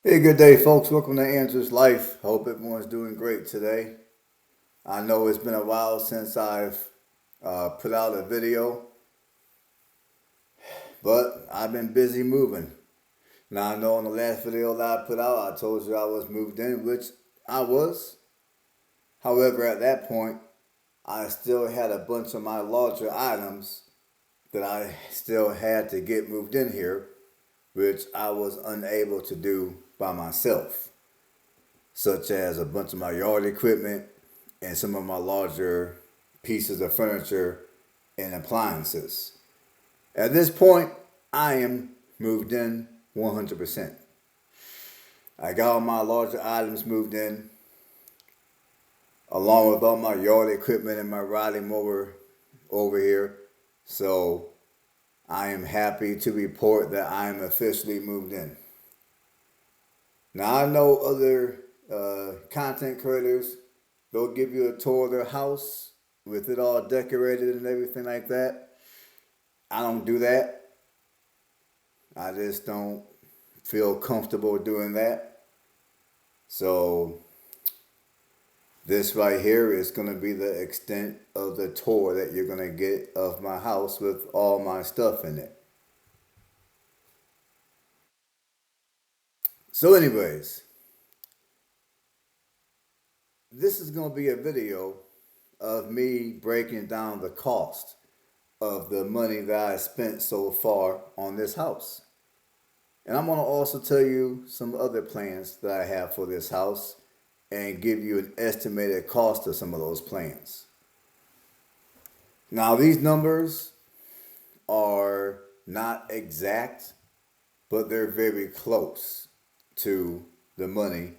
Hey, good day, folks. Welcome to Andrew's Life. Hope everyone's doing great today. I know it's been a while since I've put out a video, but I've been busy moving. Now, I know in the last video that I put out, I told you I was moved in, which I was. However, at that point, I still had a bunch of my larger items that I still had to get moved in here, which I was unable to do by myself, such as a bunch of my yard equipment and some of my larger pieces of furniture and appliances. At this point, I am moved in 100%. I got all my larger items moved in, along with all my yard equipment and my riding mower over here. So I am happy to report that I am officially moved in. Now I know other content creators, they'll give you a tour of their house with it all decorated and everything like that. I don't do that. I just don't feel comfortable doing that. So this right here is going to be the extent of the tour that you're going to get of my house with all my stuff in it. So anyways, this is going to be a video of me breaking down the cost of the money that I spent so far on this house. And I'm going to also tell you some other plans that I have for this house and give you an estimated cost of some of those plans. Now, these numbers are not exact, but they're very close to the money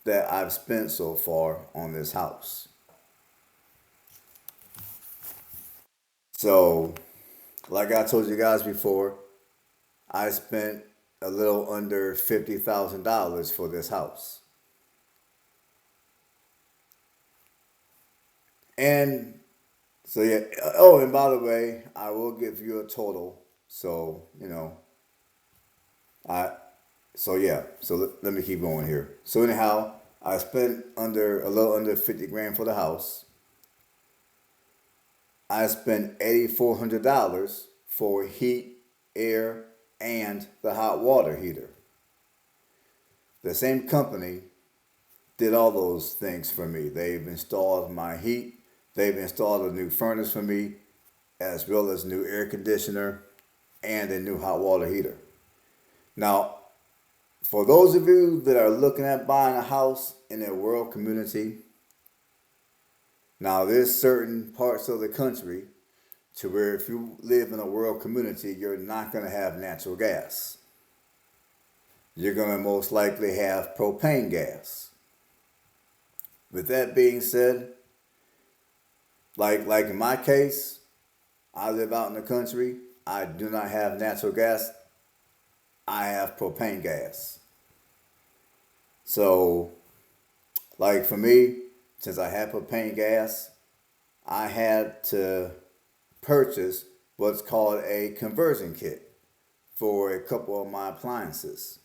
that I've spent so far on this house. So, like I told you guys before, I spent a little under $50,000 for this house. And so, yeah. Oh, and by the way, I will give you a total. So, I, so yeah. So let me keep going here. So, anyhow, I spent a little under 50 grand for the house. I spent $8,400 for heat, air, and the hot water heater. The same company did all those things for me. They've installed my heat, they've installed a new furnace for me, as well as new air conditioner and a new hot water heater. Now, for those of you that are looking at buying a house in a rural community, now there's certain parts of the country to where if you live in a rural community, you're not going to have natural gas. You're going to most likely have propane gas. With that being said, like in my case, I live out in the country. I do not have natural gas. I have propane gas. So, like for me, since I have propane gas, I had to purchase what's called a conversion kit for a couple of my appliances,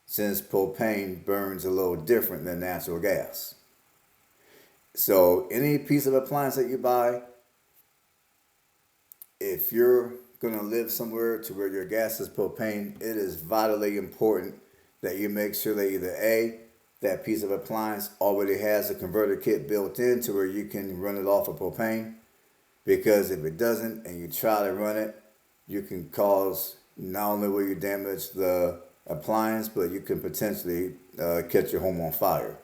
since propane burns a little different than natural gas. So any piece of appliance that you buy, if you're going to live somewhere to where your gas is propane, it is vitally important that you make sure that either A, that piece of appliance already has a converter kit built in to where you can run it off of propane. Because if it doesn't and you try to run it, you can cause, not only will you damage the appliance, but you can potentially catch your home on fire.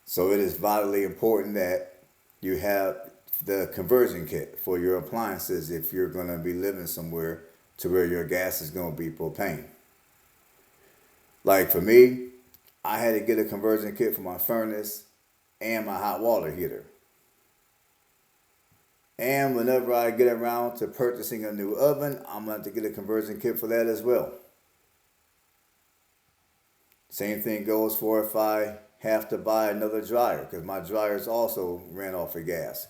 So it is vitally important that you have the conversion kit for your appliances if you're going to be living somewhere to where your gas is going to be propane. Like for me, I had to get a conversion kit for my furnace and my hot water heater. And whenever I get around to purchasing a new oven, I'm going to have to get a conversion kit for that as well. Same thing goes for if I have to buy another dryer, because my dryers also ran off of gas.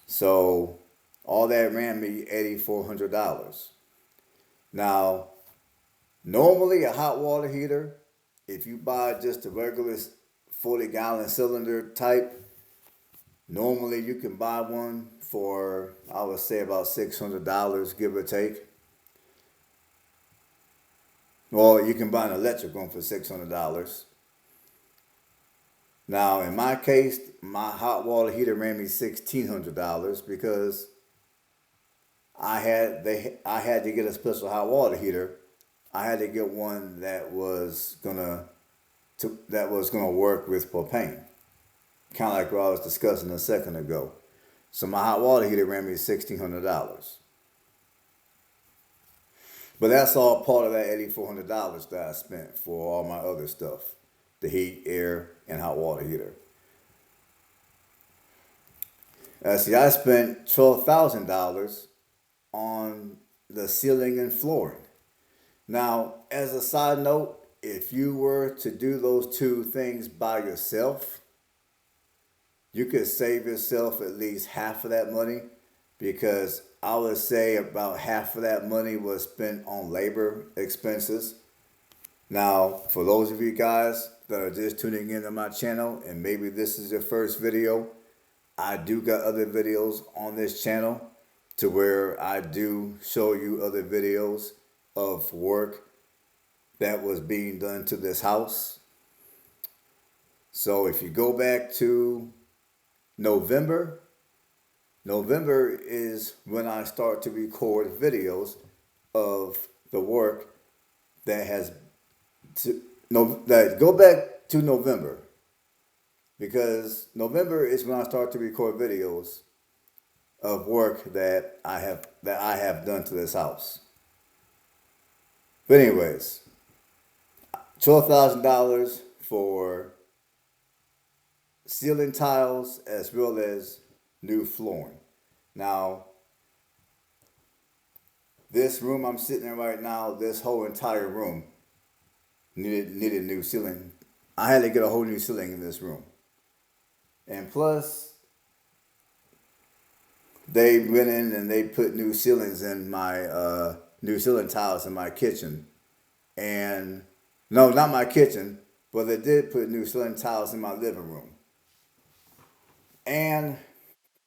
So all that ran me $8,400. Now, Normally, a hot water heater, if you buy just a regular 40-gallon cylinder type, normally you can buy one for, I would say, about $600, give or take. Or you can buy an electric one for $600. Now, in my case, my hot water heater ran me $1,600 because I had to get a special hot water heater. I had to get one that was gonna work with propane, kind of like what I was discussing a second ago. So my hot water heater ran me $1,600, but that's all part of that $8,400 that I spent for all my other stuff, the heat, air, and hot water heater. See, I spent $12,000 on the ceiling and flooring. Now, as a side note, if you were to do those two things by yourself, you could save yourself at least half of that money, because I would say about half of that money was spent on labor expenses. Now, for those of you guys that are just tuning into my channel and maybe this is your first video, I do got other videos on this channel to where I do show you other videos of work that was being done to this house. So if you go back to November, November is when I start to record videos of the work that has to no that go back to November, because November is when I start to record videos of work that I have done to this house. But anyways, $12,000 for ceiling tiles as well as new flooring. Now, this room I'm sitting in right now, this whole entire room needed new ceiling. I had to get a whole new ceiling in this room. And plus, they went in and they put new ceilings in my new ceiling tiles in my kitchen. And no, not my kitchen, but they did put new ceiling tiles in my living room. And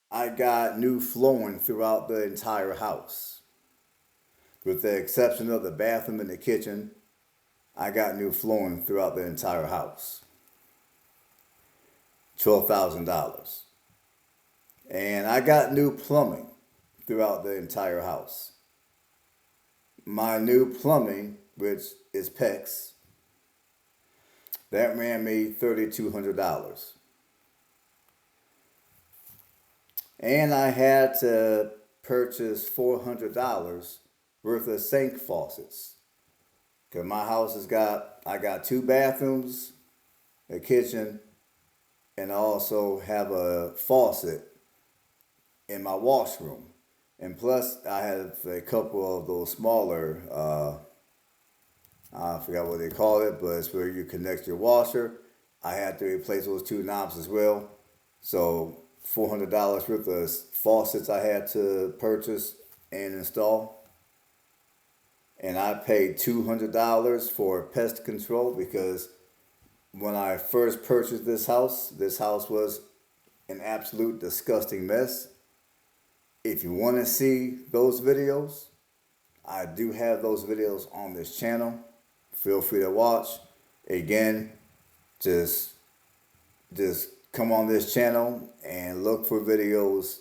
I got new flooring throughout the entire house. With the exception of the bathroom and the kitchen, I got new flooring throughout the entire house. $12,000. And I got new plumbing throughout the entire house. My new plumbing, which is PEX, that ran me $3,200. And I had to purchase $400 worth of sink faucets. Because my house I got two bathrooms, a kitchen, and I also have a faucet in my washroom. And plus, I have a couple of those smaller, I forgot what they call it, but it's where you connect your washer. I had to replace those two knobs as well. So $400 worth of faucets I had to purchase and install. And I paid $200 for pest control, because when I first purchased this house was an absolute disgusting mess. If you want to see those videos, I do have those videos on this channel. Feel free to watch. Again, just come on this channel and look for videos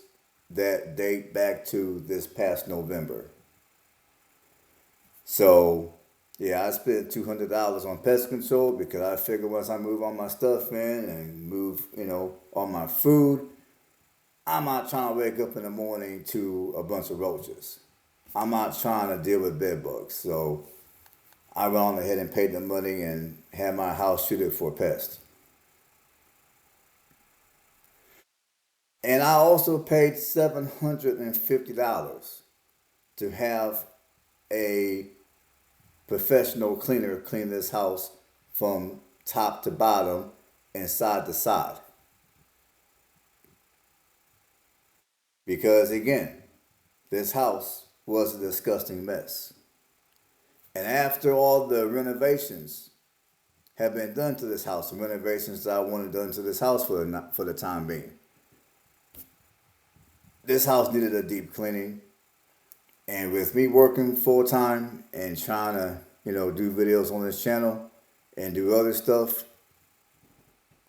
that date back to this past November. So, yeah, I spent $200 on pest control because I figured once I move all my stuff in and move, all my food, I'm not trying to wake up in the morning to a bunch of roaches. I'm not trying to deal with bed bugs. So I went on ahead and paid the money and had my house treated for pests. And I also paid $750 to have a professional cleaner clean this house from top to bottom and side to side. Because again, this house was a disgusting mess. And after all the renovations have been done to this house, the renovations that I wanted done to this house for the time being, this house needed a deep cleaning. And with me working full time and trying to, do videos on this channel and do other stuff,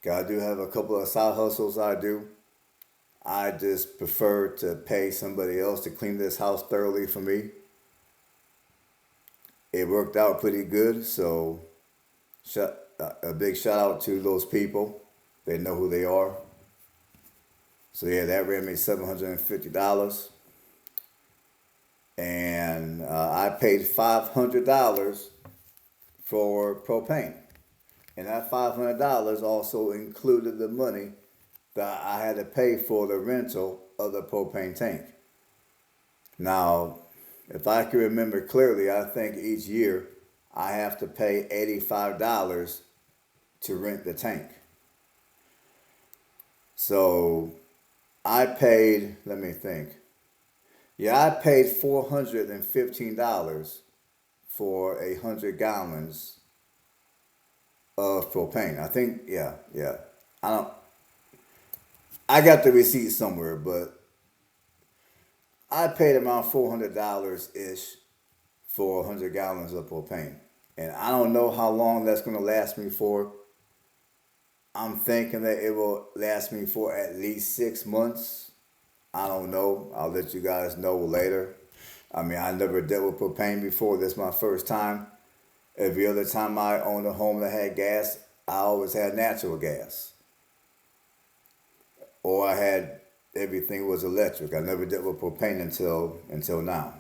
'cause I do have a couple of side hustles I do. I just prefer to pay somebody else to clean this house thoroughly for me. It worked out pretty good, so a big shout out to those people. They know who they are. So yeah, that ran me $750, and I paid $500 for propane, and that $500 also included the money that I had to pay for the rental of the propane tank. Now, if I can remember clearly, I think each year I have to pay $85 to rent the tank. So I paid, let me think. Yeah, I paid $415 for 100 gallons of propane. I think, yeah. I don't. I got the receipt somewhere, but I paid around $400 ish for 100 gallons of propane, and I don't know how long that's gonna last me for. I'm thinking that it will last me for at least 6 months. I don't know. I'll let you guys know later. I mean, I never dealt with propane before. This is my first time. Every other time I owned a home that had gas, I always had natural gas. Or I had everything was electric. I never dealt with propane until now.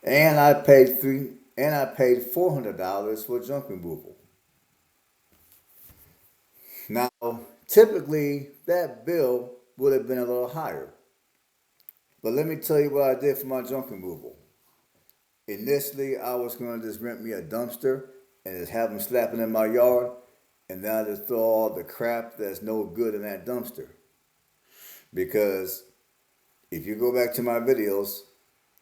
And I paid $400 for junk removal. Now, typically that bill would have been a little higher. But let me tell you what I did for my junk removal. Initially, I was going to just rent me a dumpster and just have them slapping in my yard, and then I just throw all the crap that's no good in that dumpster. Because if you go back to my videos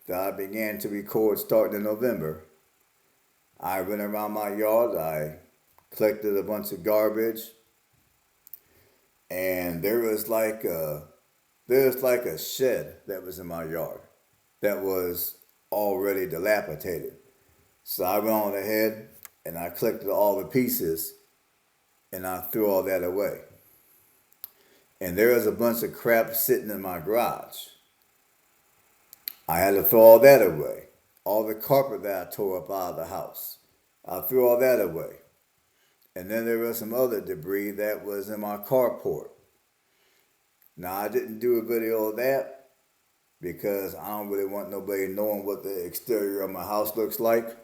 that I began to record starting in November, I went around my yard, I collected a bunch of garbage, and there was like a shed that was in my yard that was already dilapidated. So I went on ahead and I collected all the pieces and I threw all that away. And there was a bunch of crap sitting in my garage. I had to throw all that away. All the carpet that I tore up out of the house, I threw all that away. And then there was some other debris that was in my carport. Now, I didn't do a video of that because I don't really want nobody knowing what the exterior of my house looks like.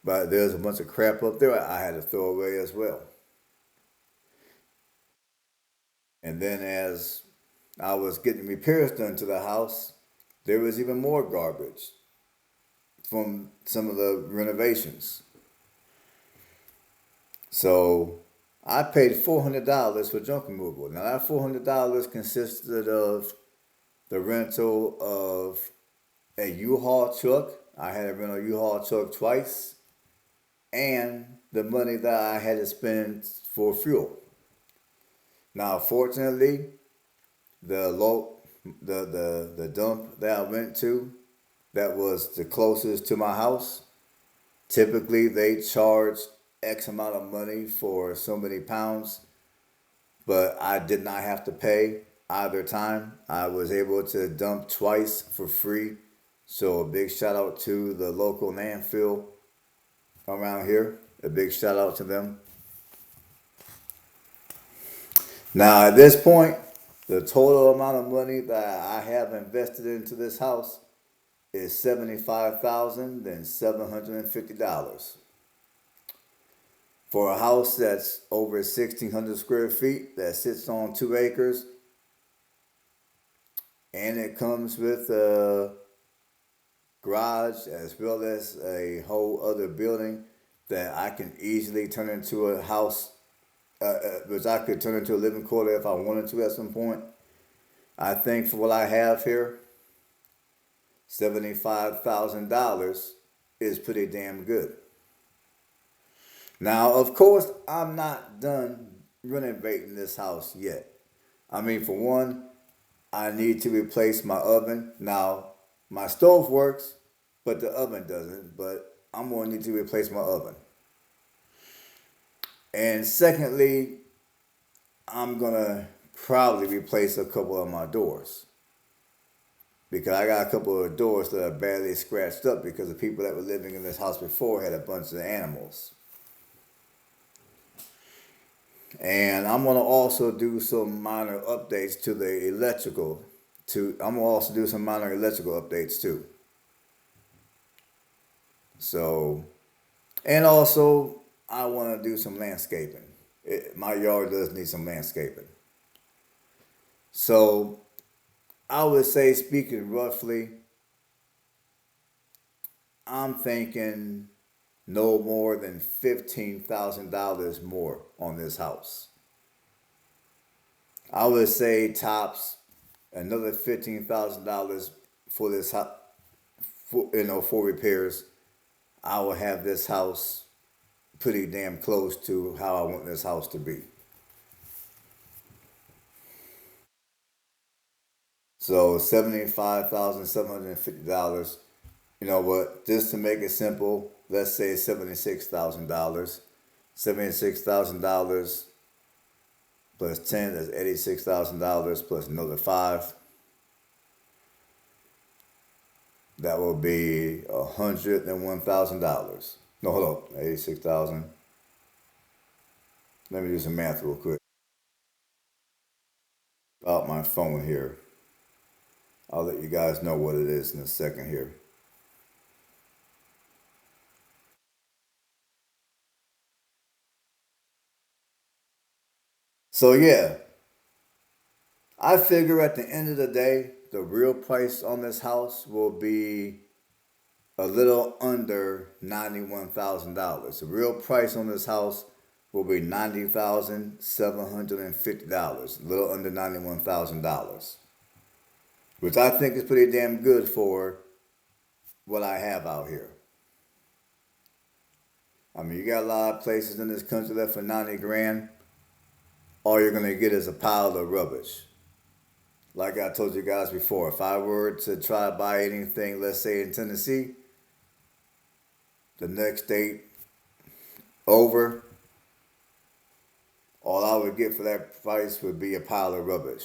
But there's a bunch of crap up there I had to throw away as well. And then as I was getting repairs done to the house, there was even more garbage from some of the renovations. So I paid $400 for junk removal. Now that $400 consisted of the rental of a U-Haul truck. I had to rent a U-Haul truck twice, and the money that I had to spend for fuel. Now, fortunately, the dump that I went to, that was the closest to my house. Typically, they charge X amount of money for so many pounds, but I did not have to pay either time. I was able to dump twice for free. So a big shout out to the local landfill around here. A big shout out to them. Now at this point, the total amount of money that I have invested into this house is $75,750. For a house that's over 1,600 square feet, that sits on 2 acres, and it comes with a garage as well as a whole other building that I can easily turn into a house, which I could turn into a living quarter if I wanted to at some point. I think for what I have here, $75,000 is pretty damn good. Now, of course, I'm not done renovating this house yet. I mean, for one, I need to replace my oven. Now, my stove works, but the oven doesn't. But I'm going to need to replace my oven. And secondly, I'm going to probably replace a couple of my doors. Because I got a couple of doors that are badly scratched up because the people that were living in this house before had a bunch of animals. And I'm gonna also do some minor updates to the electrical. I'm gonna also do some minor electrical updates too. So, and also I want to do some landscaping. My yard does need some landscaping. So I would say, speaking roughly, I'm thinking no more than $15,000 more on this house. I would say tops another $15,000 for this house, for repairs. I will have this house pretty damn close to how I want this house to be. So $75,750. You know what? Just to make it simple, let's say $76,000. $76,000 plus 10, that's $86,000 plus another 5. That will be $101,000. No, hold on, 86,000. Let me do some math real quick. Out my phone here. I'll let you guys know what it is in a second here. So yeah, I figure at the end of the day, the real price on this house will be a little under $91,000. The real price on this house will be $90,750. A little under $91,000, which I think is pretty damn good for what I have out here. I mean, you got a lot of places in this country that for 90 grand, all you're gonna get is a pile of rubbish. Like I told you guys before, if I were to try to buy anything, let's say in Tennessee, the next state over, all I would get for that price would be a pile of rubbish.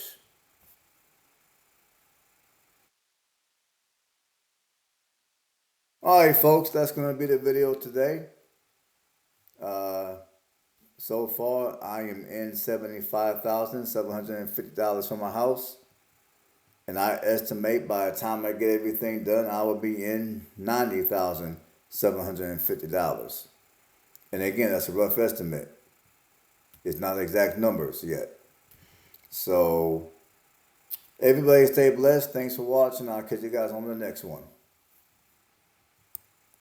Alright folks, that's going to be the video today. Uh, so far, I am in $75,750 for my house. And I estimate by the time I get everything done, I will be in $90,750. And again, that's a rough estimate. It's not exact numbers yet. So, everybody stay blessed. Thanks for watching. I'll catch you guys on the next one.